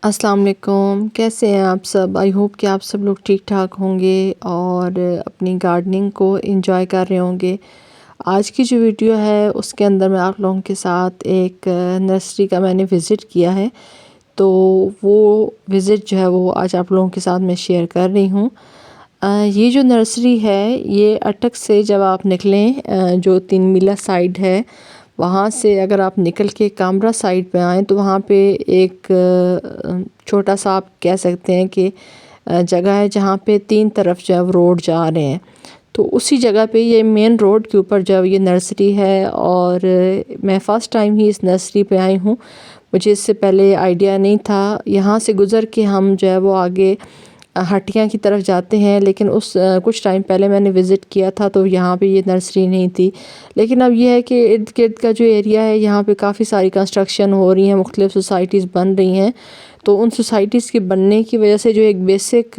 अस्सलाम वालेकुम, कैसे हैं आप सब। आई होप कि आप सब लोग ठीक ठाक होंगे और अपनी गार्डनिंग को एंजॉय कर रहे होंगे। आज की जो वीडियो है उसके अंदर मैं आप लोगों के साथ एक नर्सरी का मैंने विज़िट किया है, तो वो विज़िट जो है वो आज आप लोगों के साथ मैं शेयर कर रही हूँ। ये जो नर्सरी है ये अटक से जब आप निकलें, जो 3 मीला साइड है वहाँ से अगर आप निकल के कामरा साइड पे आएँ तो वहाँ पे एक छोटा सा आप कह सकते हैं कि जगह है जहाँ पे 3 तरफ जो है वो रोड जा रहे हैं। तो उसी जगह पे ये मेन रोड के ऊपर जो ये नर्सरी है और मैं फ़र्स्ट टाइम ही इस नर्सरी पे आई हूँ। मुझे इससे पहले आइडिया नहीं था। यहाँ से गुज़र के हम जो है वो आगे हटिया की तरफ जाते हैं, लेकिन उस कुछ टाइम पहले मैंने विज़िट किया था तो यहाँ पे ये नर्सरी नहीं थी। लेकिन अब ये है कि इर्द गिर्द का जो एरिया है यहाँ पे काफ़ी सारी कंस्ट्रक्शन हो रही हैं, मुख्तलिफ़ सोसाइटीज़ बन रही हैं। तो उन सोसाइटीज़ के बनने की वजह से जो एक बेसिक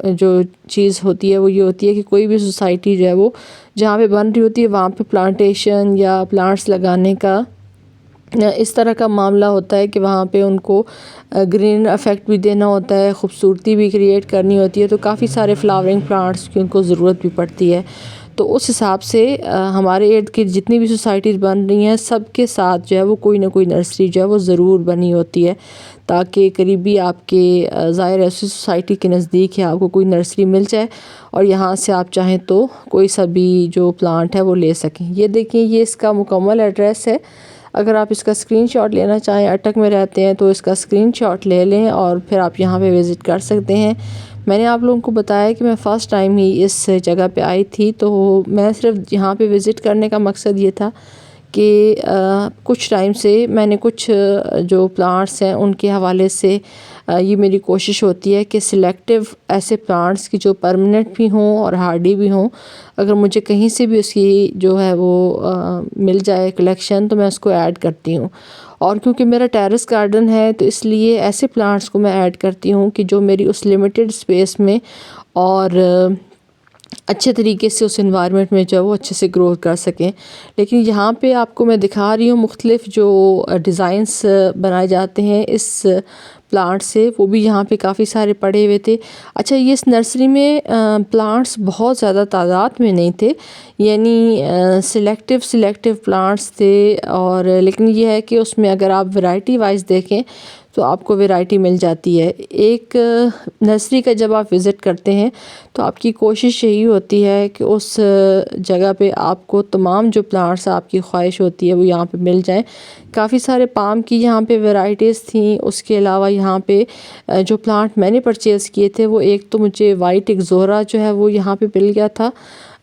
जो चीज़ होती है वो ये होती है कि कोई भी सोसाइटी जो है वो जहाँ पे बन रही होती है वहाँ पे प्लांटेशन या प्लांट्स लगाने का इस तरह का मामला होता है कि वहाँ पे उनको ग्रीन इफ़ेक्ट भी देना होता है, ख़ूबसूरती भी क्रिएट करनी होती है, तो काफ़ी सारे फ्लावरिंग प्लांट्स की उनको ज़रूरत भी पड़ती है। तो उस हिसाब से हमारे इर्द गिर्द जितनी भी सोसाइटीज़ बन रही हैं सबके साथ जो है वो कोई ना कोई नर्सरी जो है वो ज़रूर बनी होती है, ताकि करीबी आपके ज़ाहिर है उसी सोसाइटी के नज़दीक है आपको कोई नर्सरी मिल जाए और यहाँ से आप चाहें तो कोई सा भी जो प्लांट है वो ले सकें। ये देखिए, ये इसका मुकम्मल एड्रेस है। अगर आप इसका स्क्रीनशॉट लेना चाहें, अटक में रहते हैं तो इसका स्क्रीनशॉट ले लें और फिर आप यहाँ पे विज़िट कर सकते हैं। मैंने आप लोगों को बताया कि मैं फ़र्स्ट टाइम ही इस जगह पे आई थी, तो मैं सिर्फ यहाँ पे विज़िट करने का मकसद ये था कि कुछ टाइम से मैंने कुछ जो प्लांट्स हैं उनके हवाले से ये मेरी कोशिश होती है कि सिलेक्टिव ऐसे प्लांट्स की जो परमानेंट भी हों और हार्डी भी हों, अगर मुझे कहीं से भी उसकी जो है वो मिल जाए कलेक्शन तो मैं उसको ऐड करती हूँ। और क्योंकि मेरा टेरेस गार्डन है तो इसलिए ऐसे प्लांट्स को मैं ऐड करती हूँ कि जो मेरी उस लिमिटेड स्पेस में और अच्छे तरीके से उस एनवायरनमेंट में जो है वो अच्छे से ग्रो कर सकें। लेकिन यहाँ पे आपको मैं दिखा रही हूँ मुख्तलिफ़ जो डिज़ाइंस बनाए जाते हैं इस प्लांट से, वो भी यहाँ पे काफ़ी सारे पड़े हुए थे। अच्छा, ये इस नर्सरी में प्लांट्स बहुत ज़्यादा तादाद में नहीं थे, यानी सिलेक्टिव प्लांट्स थे, और लेकिन ये है कि उसमें अगर आप वैरायटी वाइज देखें तो आपको वैरायटी मिल जाती है। एक नर्सरी का जब आप विज़िट करते हैं तो आपकी कोशिश यही होती है कि उस जगह पे आपको तमाम जो प्लांट्स आपकी ख्वाहिश होती है वो यहाँ पे मिल जाएं। काफ़ी सारे पाम की यहाँ पे वैरायटीज़ थी। उसके अलावा यहाँ पे जो प्लांट मैंने परचेज़ किए थे वो एक तो मुझे वाइट एक्ज़ोरा जो है वो यहाँ पे मिल गया था,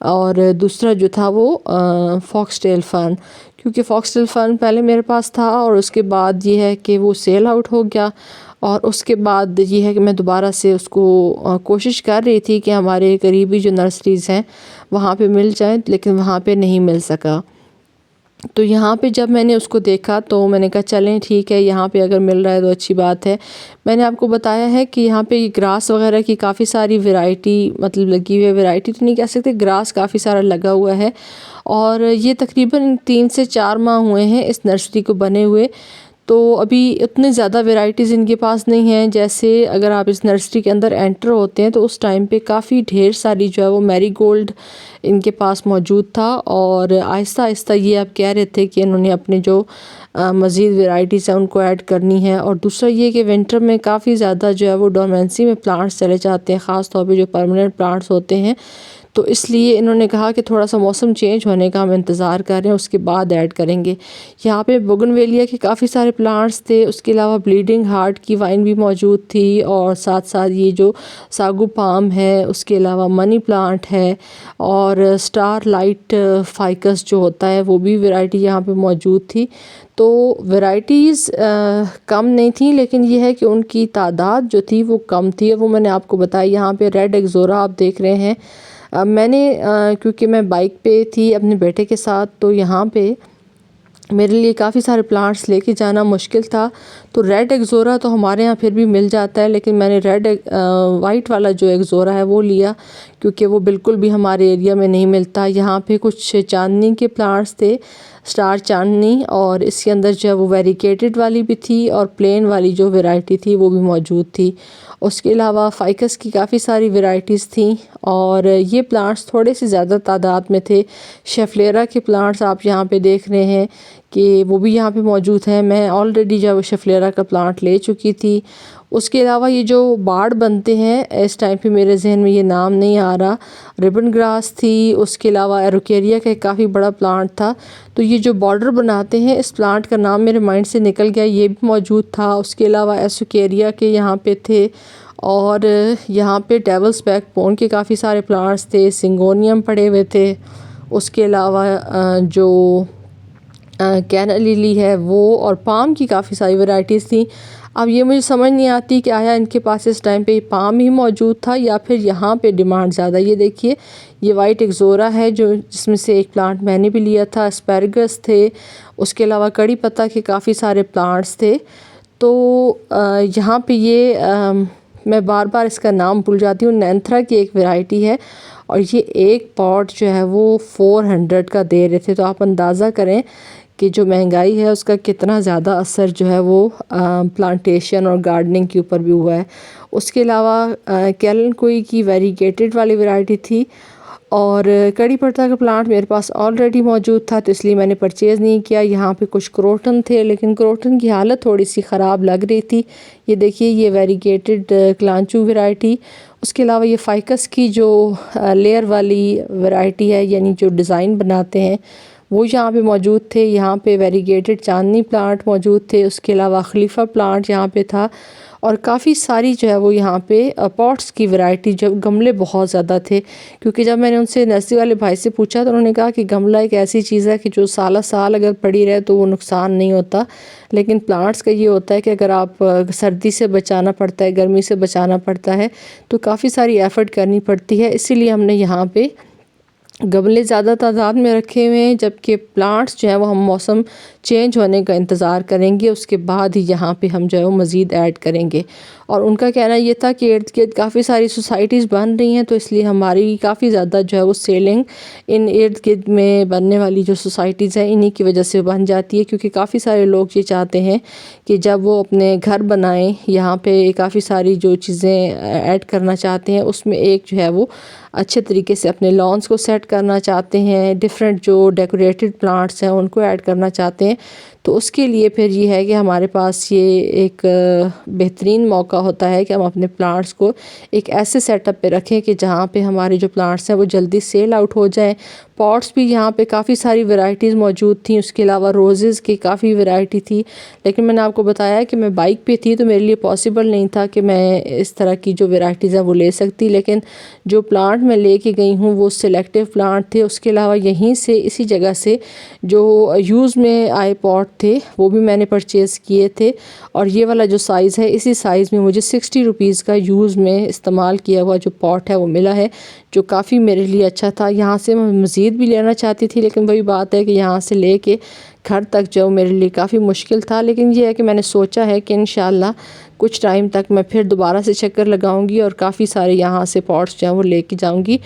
और दूसरा जो था वो फॉक्सटेल फर्न, क्योंकि फॉक्सटेल फर्न पहले मेरे पास था और उसके बाद ये है कि वो सेल आउट हो गया। और उसके बाद ये है कि मैं दोबारा से उसको कोशिश कर रही थी कि हमारे करीबी जो नर्सरीज़ हैं वहाँ पे मिल जाए, लेकिन वहाँ पे नहीं मिल सका। तो यहाँ पे जब मैंने उसको देखा तो मैंने कहा चलें ठीक है, यहाँ पे अगर मिल रहा है तो अच्छी बात है। मैंने आपको बताया है कि यहाँ पे ग्रास वगैरह की काफ़ी सारी वैरायटी मतलब लगी हुई है, वैरायटी तो नहीं कह सकते, ग्रास काफ़ी सारा लगा हुआ है। और ये तकरीबन 3 से 4 माह हुए हैं इस नर्सरी को बने हुए, तो अभी इतने ज़्यादा वैरायटीज़ इनके पास नहीं हैं। जैसे अगर आप इस नर्सरी के अंदर एंटर होते हैं तो उस टाइम पे काफ़ी ढेर सारी जो है वो मैरीगोल्ड इनके पास मौजूद था, और आहिस्ता आहिस्ता ये आप कह रहे थे कि इन्होंने अपने जो मज़ीद वैरायटीज़ हैं उनको ऐड करनी है। और दूसरा ये कि विंटर में काफ़ी ज़्यादा जो है वो डोरमेंसी में प्लांट्स चले जाते हैं, ख़ास तौर पे जो परमानेंट प्लांट्स होते हैं। तो इसलिए इन्होंने कहा कि थोड़ा सा मौसम चेंज होने का हम इंतज़ार कर रहे हैं, उसके बाद ऐड करेंगे। यहाँ पे बोगनवेलिया के काफ़ी सारे प्लांट्स थे, उसके अलावा ब्लीडिंग हार्ट की वाइन भी मौजूद थी, और साथ साथ ये जो सागू पाम है, उसके अलावा मनी प्लांट है, और स्टार लाइट फाइकस जो होता है वो भी वैरायटी यहाँ पे मौजूद थी। तो वैरायटीज़ कम नहीं थी, लेकिन ये है कि उनकी तादाद जो थी वो कम थी। वो मैंने आपको बताया। यहाँ पे रेड एक्ज़ोरा आप देख रहे हैं। मैंने क्योंकि मैं बाइक पे थी अपने बेटे के साथ, तो यहाँ पे मेरे लिए काफ़ी सारे प्लांट्स लेके जाना मुश्किल था, तो रेड एक्ज़ोरा तो हमारे यहाँ फिर भी मिल जाता है, लेकिन मैंने रेड वाइट वाला जो एक्ज़ोरा है वो लिया क्योंकि वो बिल्कुल भी हमारे एरिया में नहीं मिलता। यहाँ पे कुछ चांदनी के प्लांट्स थे, स्टार चांदनी, और इसके अंदर जो है वो वेरिकेटेड वाली भी थी और प्लेन वाली जो वैरायटी थी वो भी मौजूद थी। उसके अलावा फ़ाइकस की काफ़ी सारी वैरायटीज़ थी और ये प्लांट्स थोड़े से ज़्यादा तादाद में थे। शेफलेरा के प्लांट्स आप यहाँ पे देख रहे हैं कि वो भी यहाँ पे मौजूद हैं। मैं ऑलरेडी जब शेफलेरा का प्लांट ले चुकी थी। उसके अलावा ये जो बाड़ बनते हैं, इस टाइम पे मेरे जहन में ये नाम नहीं आ रहा, रिबन ग्रास थी। उसके अलावा एरोकेरिया का एक काफ़ी बड़ा प्लांट था। तो ये जो बॉर्डर बनाते हैं, इस प्लांट का नाम मेरे माइंड से निकल गया, ये भी मौजूद था। उसके अलावा एसोकेरिया के यहाँ पे थे और यहाँ पे डेविल्स बैकबोन के काफ़ी सारे प्लांट्स थे, सिंगोनियम पड़े हुए थे। उसके अलावा जो कैना लिली है वो, और पाम की काफ़ी सारी वैरायटीज़ थी। अब ये मुझे समझ नहीं आती कि आया इनके पास इस टाइम पे पाम ही मौजूद था या फिर यहाँ पे डिमांड ज़्यादा। ये देखिए, ये वाइट एक्ज़ोरा है जो जिसमें से एक प्लांट मैंने भी लिया था। एस्पैरागस थे, उसके अलावा कड़ी पत्ता के काफ़ी सारे प्लांट्स थे। तो यहाँ पे ये मैं बार बार इसका नाम भूल जाती हूँ, नैंथरा की एक वैरायटी है और ये एक पॉट जो है वो 400 का दे रहे थे। तो आप अंदाज़ा करें कि जो महंगाई है उसका कितना ज़्यादा असर जो है वो प्लांटेशन और गार्डनिंग के ऊपर भी हुआ है। उसके अलावा कैलन कोई की वेरीगेटेड वाली वैरायटी थी और कड़ी पत्ता का प्लांट मेरे पास ऑलरेडी मौजूद था, तो इसलिए मैंने परचेज़ नहीं किया। यहाँ पे कुछ क्रोटन थे, लेकिन क्रोटन की हालत थोड़ी सी ख़राब लग रही थी। ये देखिए, ये वेरीगेटेड क्लांचू वैरायटी। उसके अलावा ये फ़ाइकस की जो लेयर वाली वैरायटी है, यानी जो डिज़ाइन बनाते हैं, वो यहाँ पे मौजूद थे। यहाँ पे वेरीगेटेड चांदनी प्लांट मौजूद थे। उसके अलावा खलीफा प्लांट यहाँ पे था और काफ़ी सारी जो है वो यहाँ पे पॉट्स की वैरायटी, जब गमले बहुत ज़्यादा थे। क्योंकि जब मैंने उनसे नर्सरी वाले भाई से पूछा तो उन्होंने कहा कि गमला एक ऐसी चीज़ है कि जो साल साल अगर पड़ी रहे तो वो नुकसान नहीं होता, लेकिन प्लांट्स का ये होता है कि अगर आप सर्दी से बचाना पड़ता है, गर्मी से बचाना पड़ता है, तो काफ़ी सारी एफ़र्ट करनी पड़ती है। इसीलिए हमने यहाँ पे गमले ज़्यादा तादाद में रखे हुए हैं, जबकि प्लांट्स जो है वो हम मौसम चेंज होने का इंतज़ार करेंगे, उसके बाद ही यहाँ पे हम जो है वो मज़ीद ऐड करेंगे। और उनका कहना ये था कि इर्द गिर्द काफ़ी सारी सोसाइटीज़ बन रही हैं, तो इसलिए हमारी काफ़ी ज़्यादा जो है वो सेलिंग इन इर्द गिर्द में बनने वाली जो सोसाइटीज़ हैं इन्हीं की वजह से बन जाती है। क्योंकि काफ़ी सारे लोग ये चाहते हैं कि जब वो अपने घर बनाएं, यहाँ पे काफ़ी सारी जो चीज़ें ऐड करना चाहते हैं, उसमें एक जो है वो अच्छे तरीके से अपने लॉन्स को सेट करना चाहते हैं, डिफरेंट जो डेकोरेटेड प्लांट्स हैं उनको ऐड करना चाहते हैं। तो उसके लिए फिर ये है कि हमारे पास ये एक बेहतरीन मौका होता है कि हम अपने प्लांट्स को एक ऐसे सेटअप पे रखें कि जहाँ पे हमारे जो प्लांट्स हैं वो जल्दी सेल आउट हो जाएं। पॉट्स भी यहाँ पे काफ़ी सारी वैरायटीज़ मौजूद थी। उसके अलावा रोज़ेज़ की काफ़ी वैरायटी थी, लेकिन मैंने आपको बताया कि मैं बाइक पे थी तो मेरे लिए पॉसिबल नहीं था कि मैं इस तरह की जो वैरायटीज़ हैं वो ले सकती। लेकिन जो प्लांट मैं लेके गई हूँ वो सिलेक्टिव प्लांट थे। उसके अलावा यहीं से, इसी जगह से जो यूज़ में आए पॉट थे वो भी मैंने परचेज़ किए थे। और ये वाला जो साइज़ है, इसी साइज़ में मुझे 60 रुपीज़ का यूज़ में इस्तेमाल किया हुआ जो पॉट है वो मिला है, जो काफ़ी मेरे लिए अच्छा था। यहाँ से मैं मज़ीद भी लेना चाहती थी, लेकिन वही बात है कि यहाँ से लेके घर तक जो मेरे लिए काफ़ी मुश्किल था। लेकिन ये है कि मैंने सोचा है कि इंशाल्लाह कुछ टाइम तक मैं फिर दोबारा से चक्कर लगाऊंगी और काफ़ी सारे यहाँ से पॉट्स जो हैं वो लेके जाऊंगी,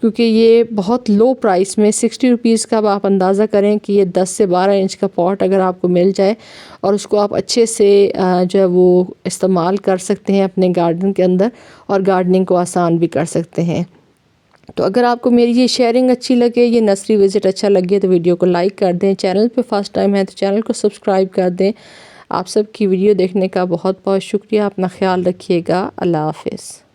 क्योंकि ये बहुत लो प्राइस में 60 रुपीज़ का, आप अंदाज़ा करें कि ये 10 से 12 इंच का पॉट अगर आपको मिल जाए और उसको आप अच्छे से जो है वो इस्तेमाल कर सकते हैं अपने गार्डन के अंदर और गार्डनिंग को आसान भी कर सकते हैं। तो अगर आपको मेरी ये शेयरिंग अच्छी लगे, ये नर्सरी विज़िट अच्छा लगे, तो वीडियो को लाइक कर दें। चैनल पे फर्स्ट टाइम है तो चैनल को सब्सक्राइब कर दें। आप सबकी वीडियो देखने का बहुत बहुत शुक्रिया। अपना ख्याल रखिएगा। अल्लाह हाफ़िज़।